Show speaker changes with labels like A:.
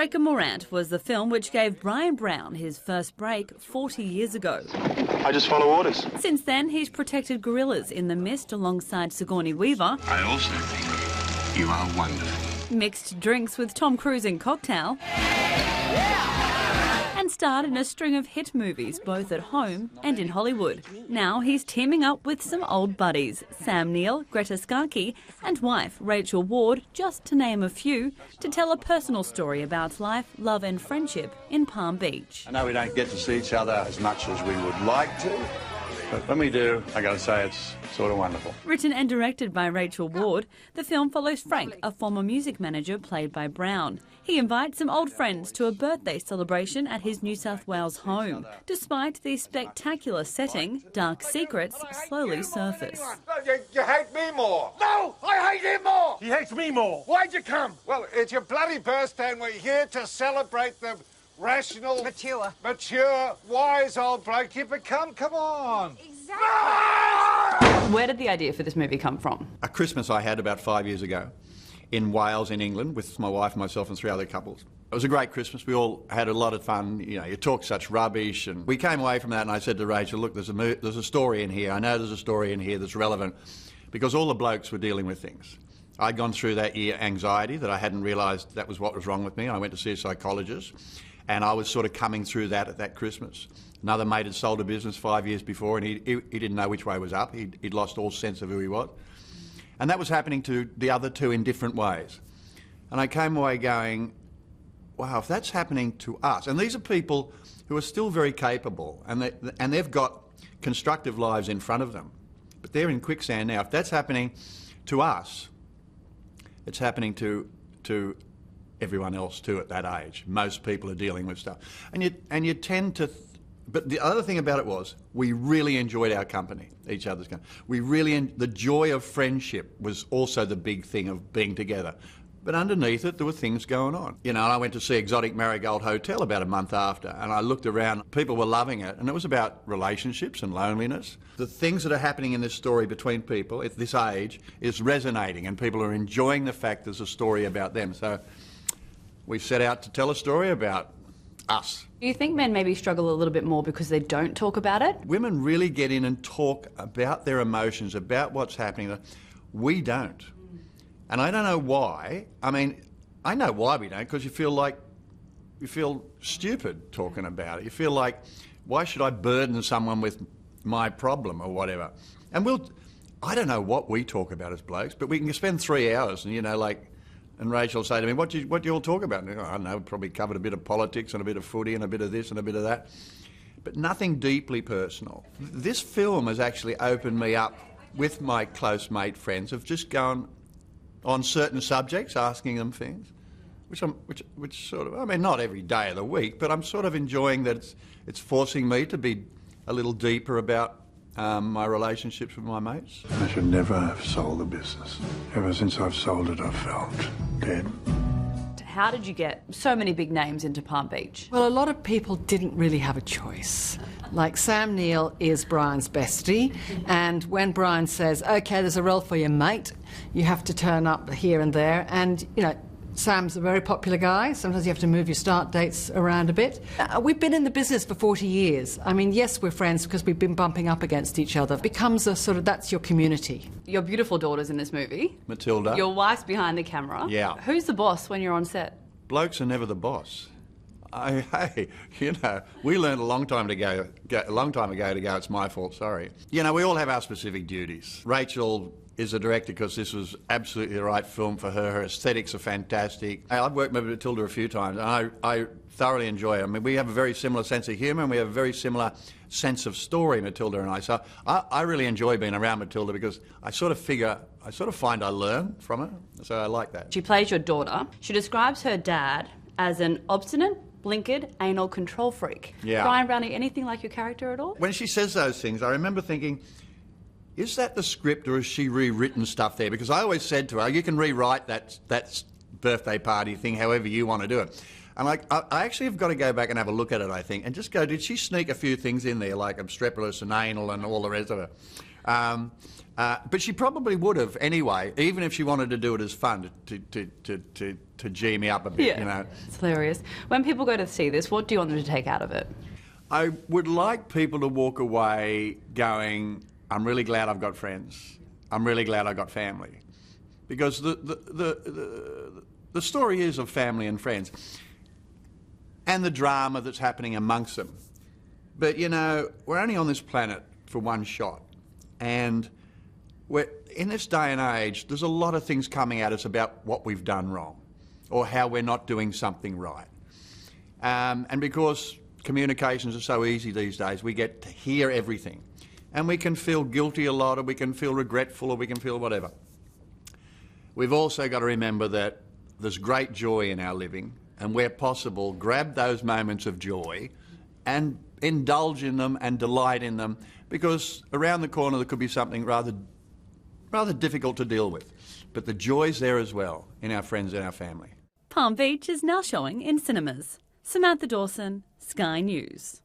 A: Breaker Morant was the film which gave Brian Brown his first break 40 years ago.
B: I just follow orders.
A: Since then, he's protected gorillas in The Mist alongside Sigourney Weaver.
C: I also think you are wonderful.
A: Mixed drinks with Tom Cruise in Cocktail. And starred in a string of hit movies, both at home and in Hollywood. Now he's teaming up with some old buddies, Sam Neill, Greta Skarkey, and wife Rachel Ward, just to name a few, to tell a personal story about life, love and friendship in Palm Beach.
D: I know we don't get to see each other as much as we would like to, but when we do, I gotta say it's sort of wonderful.
A: Written and directed by Rachel Ward, the film follows Frank, a former music manager played by Brown. He invites some old friends to a birthday celebration at his New South Wales home. Despite the spectacular setting, dark secrets slowly surface.
E: You hate me more.
F: No, I hate him more.
E: He hates me more.
F: Why'd you come?
E: Well, it's your bloody birthday and we're here to celebrate the rational,
G: mature,
E: wise old bloke you've become. Come on.
G: Exactly.
A: Where did the idea for this movie come from?
D: A Christmas I had about 5 years ago in Wales, in England, with my wife, myself and 3 other couples. It was a great Christmas. We all had a lot of fun. You know, you talk such rubbish. And we came away from that and I said to Rachel, look, there's a story in here. I know there's a story in here that's relevant because all the blokes were dealing with things. I'd gone through that year anxiety that I hadn't realised that was what was wrong with me. I went to see a psychologist and I was sort of coming through that at that Christmas. Another mate had sold a business 5 years before and he didn't know which way was up. He'd lost all sense of who he was. And that was happening to the other two in different ways. And I came away going, wow, if that's happening to us, and these are people who are still very capable and they've got constructive lives in front of them, but they're in quicksand now. If that's happening to us, it's happening to everyone else too at that age. Most people are dealing with stuff. And you tend to... But the other thing about it was, we really enjoyed our company, each other's company. The joy of friendship was also the big thing of being together. But underneath it, there were things going on. You know, I went to see Exotic Marigold Hotel about a month after, and I looked around, people were loving it, and it was about relationships and loneliness. The things that are happening in this story between people at this age is resonating, and people are enjoying the fact there's a story about them. So we set out to tell a story about us.
A: Do you think men maybe struggle a little bit more because they don't talk about it?
D: Women really get in and talk about their emotions, about what's happening. We don't. And I don't know why. I mean, I know why we don't, because you feel stupid talking about it. You feel like, why should I burden someone with my problem or whatever? And I don't know what we talk about as blokes, but we can spend 3 hours and, you know, like, and Rachel will say to me, what do you all talk about? And I don't know, probably covered a bit of politics and a bit of footy and a bit of this and a bit of that. But nothing deeply personal. This film has actually opened me up with my close mate friends of just going on certain subjects, asking them things, which sort of, I mean, not every day of the week, but I'm sort of enjoying that it's forcing me to be a little deeper about my relationships with my mates.
B: I should never have sold the business. Ever since I've sold it, I've felt dead.
A: How did you get so many big names into Palm Beach?
G: Well, a lot of people didn't really have a choice. Like Sam Neill is Brian's bestie, and when Brian says, OK, there's a role for your mate, you have to turn up here and there, and, you know, Sam's a very popular guy. Sometimes you have to move your start dates around a bit. We've been in the business for 40 years. I mean, yes, we're friends because we've been bumping up against each other. It becomes a sort of, that's your community.
A: Your beautiful daughter's in this movie.
D: Matilda.
A: Your wife's behind the camera.
D: Yeah.
A: Who's the boss when you're on set?
D: Blokes are never the boss. Hey, you know, we learned a long time ago to go, it's my fault, sorry. You know, we all have our specific duties. Rachel is a director because this was absolutely the right film for her. Her aesthetics are fantastic. I've worked with Matilda a few times and I thoroughly enjoy it. I mean, we have a very similar sense of humour and we have a very similar sense of story, Matilda and I. So I really enjoy being around Matilda because I sort of find I learn from her. So I like that.
A: She plays your daughter. She describes her dad as an obstinate, blinkered, anal control freak.
D: Yeah.
A: Brian Brownie, anything like your character at all?
D: When she says those things, I remember thinking, is that the script or has she rewritten stuff there? Because I always said to her, you can rewrite that birthday party thing however you want to do it. And I actually have got to go back and have a look at it, I think, and just go, did she sneak a few things in there, like obstreperous and anal and all the rest of it? But she probably would have anyway, even if she wanted to do it as fun, to G me up a bit, you know.
A: It's hilarious. When people go to see this, what do you want them to take out of it?
D: I would like people to walk away going, I'm really glad I've got friends. I'm really glad I've got family. Because the story is of family and friends and the drama that's happening amongst them. But, you know, we're only on this planet for one shot. And in this day and age, there's a lot of things coming at us about what we've done wrong or how we're not doing something right. And because communications are so easy these days, we get to hear everything. And we can feel guilty a lot, or we can feel regretful, or we can feel whatever. We've also got to remember that there's great joy in our living, and where possible, grab those moments of joy and indulge in them and delight in them, because around the corner there could be something rather difficult to deal with. But the joy's there as well in our friends and our family.
A: Palm Beach is now showing in cinemas. Samantha Dawson, Sky News.